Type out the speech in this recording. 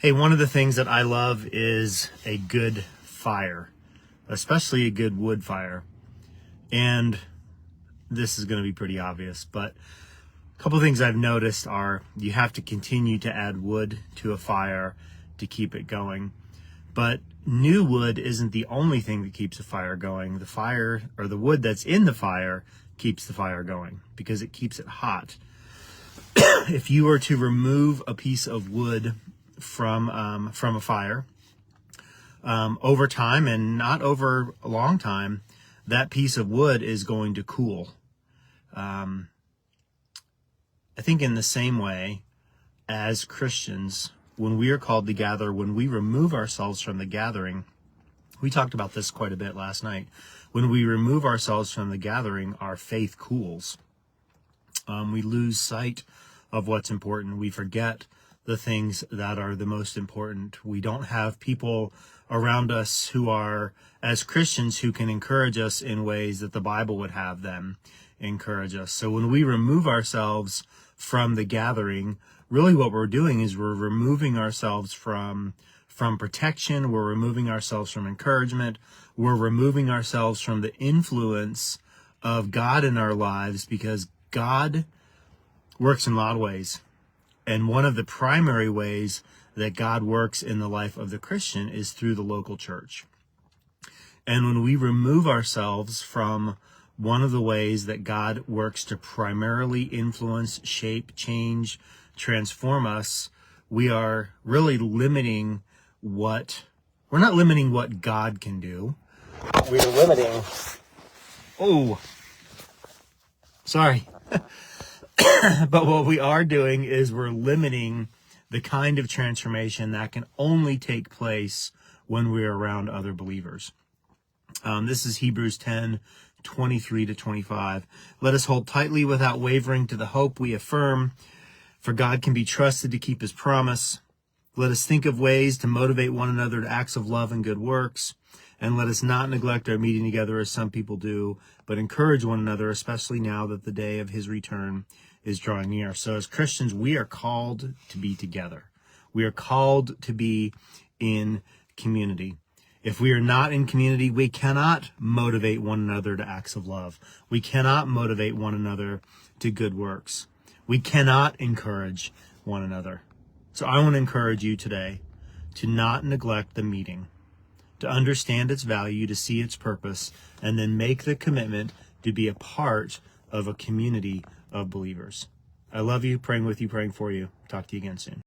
Hey, one of the things that I love is a good fire, especially a good wood fire. And this is going to be pretty obvious, but a couple of things I've noticed are you have to continue to add wood to a fire to keep it going. But new wood isn't the only thing that keeps a fire going. The fire, or the wood that's in the fire, keeps the fire going because it keeps it hot. If you were to remove a piece of wood from a fire over time, and not over a long time, that piece of wood is going to cool. I think in the same way as Christians, when we are called to gather, when we remove ourselves from the gathering, we talked about this quite a bit last night. When we remove ourselves from the gathering, our faith cools. We lose sight of what's important. We forget the things that are the most important. We don't have people around us who are, as Christians, who can encourage us in ways that the Bible would have them encourage us. So when we remove ourselves from the gathering, really what we're doing is we're removing ourselves from protection. We're removing ourselves from encouragement. We're removing ourselves from the influence of God in our lives, because God works in a lot of ways. And one of the primary ways that God works in the life of the Christian is through the local church. And when we remove ourselves from one of the ways that God works to primarily influence, shape, change, transform us, we are really limiting we're not limiting what God can do. We're limiting, sorry. But what we are doing is we're limiting the kind of transformation that can only take place when we're around other believers. This is Hebrews 10:23-25. Let us hold tightly without wavering to the hope we affirm, for God can be trusted to keep his promise. Let us think of ways to motivate one another to acts of love and good works. And let us not neglect our meeting together as some people do, but encourage one another, especially now that the day of his return is drawing near. So as Christians, we are called to be together. We are called to be in community. If we are not in community, we cannot motivate one another to acts of love. We cannot motivate one another to good works. We cannot encourage one another. So I want to encourage you today to not neglect the meeting, to understand its value, to see its purpose, and then make the commitment to be a part of a community of believers. I love you, praying with you, praying for you. Talk to you again soon.